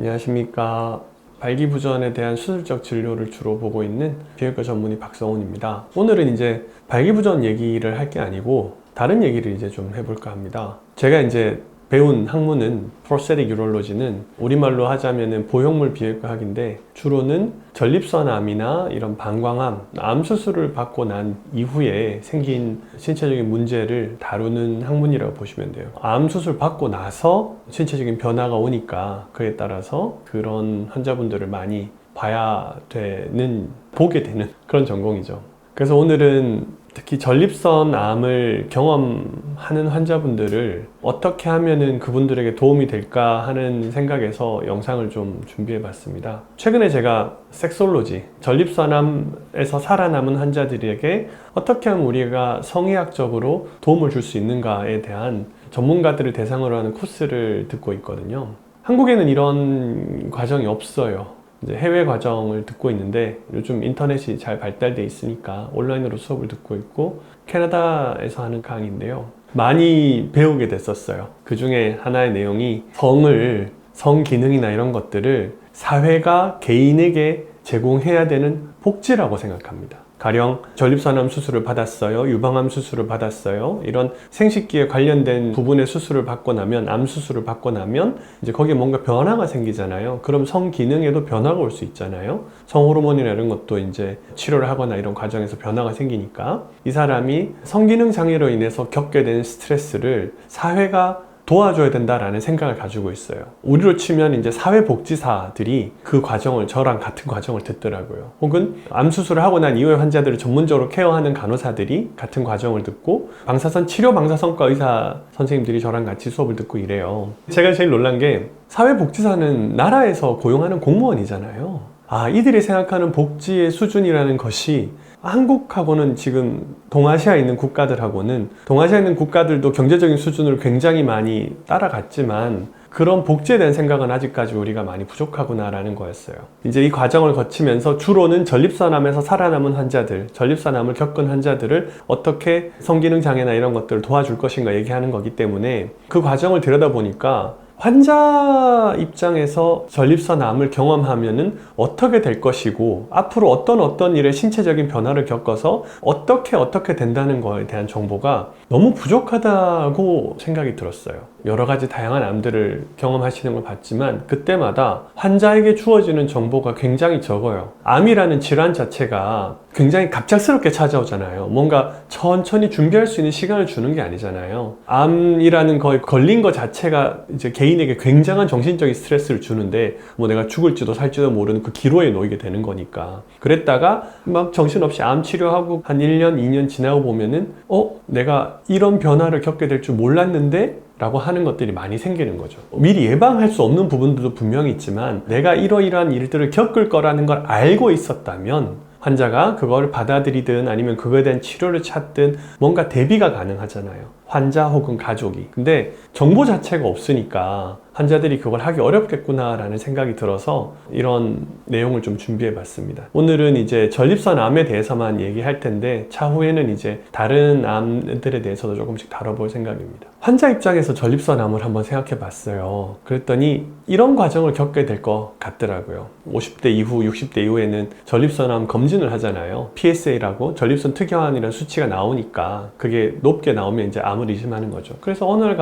안녕하십니까. 발기부전에 대한 수술적 진료를 주로 보고 있는 비형외과 전문의 박성훈입니다. 오늘은 이제 발기부전 얘기를 할 게 아니고 다른 얘기를 이제 좀 해볼까 합니다. 제가 이제 배운 학문은 prosthetic urology는 우리말로 하자면은 보형물 비형외과학인데 주로는 전립선암이나 이런 방광암, 암 수술을 받고 난 이후에 생긴 신체적인 문제를 다루는 학문이라고 보시면 돼요. 암 수술 받고 나서 신체적인 변화가 오니까 그에 따라서 그런 환자분들을 많이 보게 되는 그런 전공이죠. 그래서 오늘은 특히 전립선 암을 경험하는 환자분들을 어떻게 하면은 그분들에게 도움이 될까 하는 생각에서 영상을 좀 준비해 봤습니다. 최근에 제가 섹솔로지, 전립선암에서 살아남은 환자들에게 어떻게 하면 우리가 성의학적으로 도움을 줄 수 있는가에 대한 전문가들을 대상으로 하는 코스를 듣고 있거든요. 한국에는 이런 과정이 없어요. 이제 해외 과정을 듣고 있는데 요즘 인터넷이 잘 발달돼 있으니까 온라인으로 수업을 듣고 있고 캐나다에서 하는 강의인데요. 많이 배우게 됐었어요. 그 중에 하나의 내용이 성 기능이나 이런 것들을 사회가 개인에게 제공해야 되는 복지라고 생각합니다. 가령 전립선암 수술을 받았어요, 유방암 수술을 받았어요, 이런 생식기에 관련된 부분의 수술을 받고 나면, 암 수술을 받고 나면 이제 거기에 뭔가 변화가 생기잖아요. 그럼 성 기능에도 변화가 올 수 있잖아요. 성호르몬이나 이런 것도 이제 치료를 하거나 이런 과정에서 변화가 생기니까 이 사람이 성기능 장애로 인해서 겪게 된 스트레스를 사회가 도와줘야 된다라는 생각을 가지고 있어요. 우리로 치면 이제 사회복지사들이 그 과정을, 저랑 같은 과정을 듣더라고요. 혹은 암 수술을 하고 난 이후에 환자들을 전문적으로 케어하는 간호사들이 같은 과정을 듣고 방사선과 의사 선생님들이 저랑 같이 수업을 듣고 이래요. 제가 제일 놀란 게 사회복지사는 나라에서 고용하는 공무원이잖아요. 이들이 생각하는 복지의 수준이라는 것이 한국하고는 지금 동아시아에 있는 국가들도 경제적인 수준을 굉장히 많이 따라갔지만 그런 복지에 대한 생각은 아직까지 우리가 많이 부족하구나라는 거였어요. 이제 이 과정을 거치면서 주로는 전립선암에서 살아남은 환자들, 전립선암을 겪은 환자들을 어떻게 성기능 장애나 이런 것들을 도와줄 것인가 얘기하는 거기 때문에 그 과정을 들여다보니까 환자 입장에서 전립선암을 경험하면은 어떻게 될 것이고 앞으로 어떤 일의 신체적인 변화를 겪어서 어떻게 된다는 거에 대한 정보가 너무 부족하다고 생각이 들었어요. 여러 가지 다양한 암들을 경험하시는 걸 봤지만 그때마다 환자에게 주어지는 정보가 굉장히 적어요. 암이라는 질환 자체가 굉장히 갑작스럽게 찾아오잖아요. 뭔가 천천히 준비할 수 있는 시간을 주는 게 아니잖아요. 암이라는 거에 걸린 것 자체가 이제 개인에게 굉장한 정신적인 스트레스를 주는데 뭐 내가 죽을지도 살지도 모르는 그 기로에 놓이게 되는 거니까. 그랬다가 막 정신없이 암 치료하고 한 1년, 2년 지나고 보면은 내가 이런 변화를 겪게 될 줄 몰랐는데? 라고 하는 것들이 많이 생기는 거죠. 미리 예방할 수 없는 부분들도 분명히 있지만 내가 이러이러한 일들을 겪을 거라는 걸 알고 있었다면 환자가 그걸 받아들이든 아니면 그거에 대한 치료를 찾든 뭔가 대비가 가능하잖아요. 환자 혹은 가족이. 근데 정보 자체가 없으니까 환자들이 그걸 하기 어렵겠구나라는 생각이 들어서 이런 내용을 좀 준비해 봤습니다. 오늘은 이제 전립선암에 대해서만 얘기할 텐데 차후에는 이제 다른 암들에 대해서도 조금씩 다뤄볼 생각입니다. 환자 입장에서 전립선암을 한번 생각해 봤어요. 그랬더니 이런 과정을 겪게 될 것 같더라고요. 50대 이후, 60대 이후에는 전립선암 검진을 하잖아요. PSA라고 전립선 특이환이라는 수치가 나오니까 그게 높게 나오면 이제 암을 의심하는 거죠. 그래서 어느 날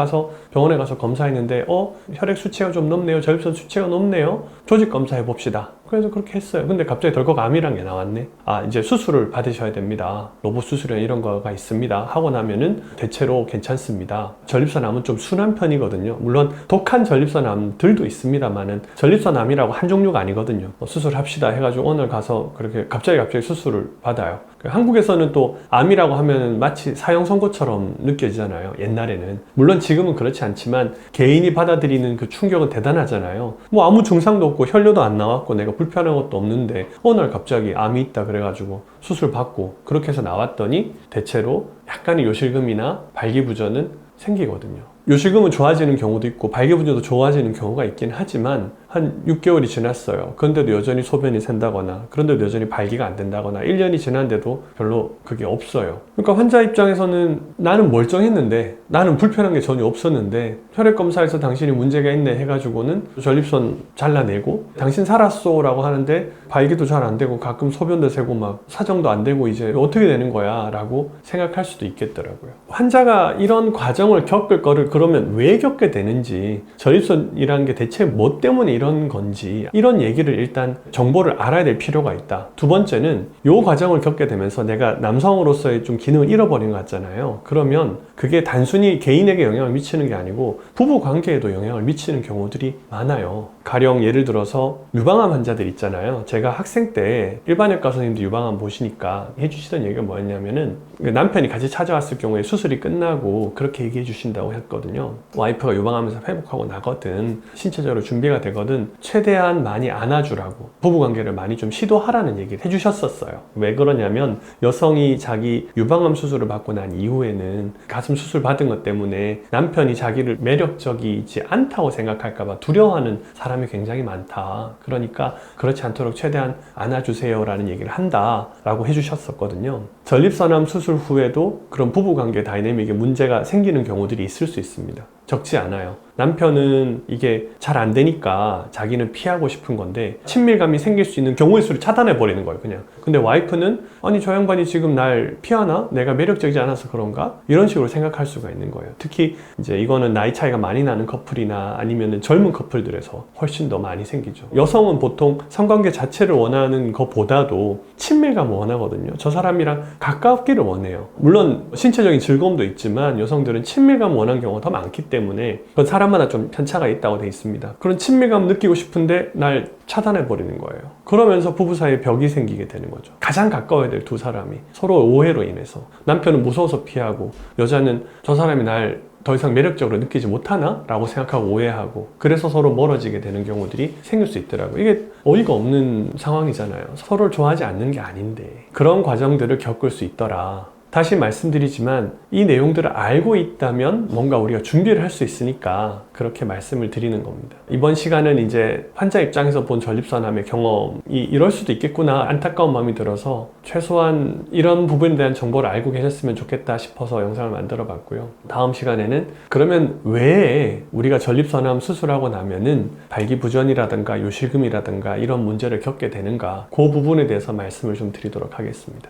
병원에 가서 검사했는데 혈액 수치가 좀 높네요. 전립선 수치가 높네요. 조직 검사해 봅시다. 그래서 그렇게 했어요. 근데 갑자기 덜컥 암이란 게 나왔네. 이제 수술을 받으셔야 됩니다. 로봇 수술이나 이런 거가 있습니다. 하고 나면은 대체로 괜찮습니다. 전립선암은 좀 순한 편이거든요. 물론 독한 전립선암들도 있습니다만은 전립선암이라고 한 종류가 아니거든요. 수술합시다 해가지고 오늘 가서 그렇게 갑자기 수술을 받아요. 한국에서는 또 암이라고 하면 마치 사형 선고처럼 느껴지잖아요. 옛날에는. 물론 지금은 그렇지 않지만 개인이 받아들이는 그 충격은 대단하잖아요. 뭐 아무 증상도 없고 혈뇨도 안 나왔고 내가 불편한 것도 없는데 어느 날 갑자기 암이 있다 그래가지고 수술 받고 그렇게 해서 나왔더니 대체로 약간의 요실금이나 발기부전은 생기거든요. 요실금은 좋아지는 경우도 있고 발기부전도 좋아지는 경우가 있긴 하지만 한 6개월이 지났어요. 그런데도 여전히 소변이 샌다거나, 그런데도 여전히 발기가 안 된다거나, 1년이 지났는데도 별로 그게 없어요. 그러니까 환자 입장에서는 나는 멀쩡했는데, 나는 불편한 게 전혀 없었는데, 혈액 검사에서 당신이 문제가 있네 해가지고는 전립선 잘라내고, 당신 살았어 라고 하는데, 발기도 잘 안 되고, 가끔 소변도 새고, 막 사정도 안 되고, 이제 어떻게 되는 거야? 라고 생각할 수도 있겠더라고요. 환자가 이런 과정을 겪을 거를 그러면 왜 겪게 되는지, 전립선이라는 게 대체 뭐 때문에 이런 건지, 이런 얘기를 일단 정보를 알아야 될 필요가 있다. 두 번째는 이 과정을 겪게 되면서 내가 남성으로서의 좀 기능을 잃어버린 것 같잖아요. 그러면 그게 단순히 개인에게 영향을 미치는 게 아니고 부부 관계에도 영향을 미치는 경우들이 많아요. 가령 예를 들어서 유방암 환자들 있잖아요. 제가 학생 때 일반외과 선생님도 유방암 보시니까 해주시던 얘기가 뭐였냐면은 남편이 같이 찾아왔을 경우에 수술이 끝나고 그렇게 얘기해 주신다고 했거든요. 와이프가 유방암에서 회복하고 나거든, 신체적으로 준비가 되거든, 최대한 많이 안아주라고, 부부관계를 많이 좀 시도하라는 얘기를 해주셨었어요. 왜 그러냐면 여성이 자기 유방암 수술을 받고 난 이후에는 가슴 수술 받은 것 때문에 남편이 자기를 매력적이지 않다고 생각할까봐 두려워하는 사람이 굉장히 많다. 그러니까 그렇지 않도록 최대한 안아주세요 라는 얘기를 한다 라고 해주셨었거든요. 전립선암 수술 후에도 그런 부부관계 다이내믹에 문제가 생기는 경우들이 있을 수 있습니다. 적지 않아요. 남편은 이게 잘 안 되니까 자기는 피하고 싶은 건데 친밀감이 생길 수 있는 경우의 수를 차단해 버리는 거예요, 그냥. 근데 와이프는 아니 저 양반이 지금 날 피하나? 내가 매력적이지 않아서 그런가? 이런 식으로 생각할 수가 있는 거예요. 특히 이제 이거는 나이 차이가 많이 나는 커플이나 아니면 젊은 커플들에서 훨씬 더 많이 생기죠. 여성은 보통 성관계 자체를 원하는 것보다도 친밀감을 원하거든요. 저 사람이랑 가깝기를 원해요. 물론 신체적인 즐거움도 있지만 여성들은 친밀감을 원하는 경우가 더 많기 때문에 그건 사람마다 좀 편차가 있다고 돼 있습니다. 그런 친밀감을 느끼고 싶은데 날 차단해 버리는 거예요. 그러면서 부부 사이에 벽이 생기게 되는 거죠. 가장 가까워야 될 두 사람이 서로 오해로 인해서, 남편은 무서워서 피하고 여자는 저 사람이 날 더 이상 매력적으로 느끼지 못하나? 라고 생각하고 오해하고, 그래서 서로 멀어지게 되는 경우들이 생길 수 있더라고요. 이게 어이가 없는 상황이잖아요. 서로를 좋아하지 않는 게 아닌데 그런 과정들을 겪을 수 있더라. 다시 말씀드리지만 이 내용들을 알고 있다면 뭔가 우리가 준비를 할 수 있으니까 그렇게 말씀을 드리는 겁니다. 이번 시간은 이제 환자 입장에서 본 전립선암의 경험이 이럴 수도 있겠구나 안타까운 마음이 들어서 최소한 이런 부분에 대한 정보를 알고 계셨으면 좋겠다 싶어서 영상을 만들어 봤고요. 다음 시간에는 그러면 왜 우리가 전립선암 수술하고 나면은 발기부전이라든가 요실금이라든가 이런 문제를 겪게 되는가, 그 부분에 대해서 말씀을 좀 드리도록 하겠습니다.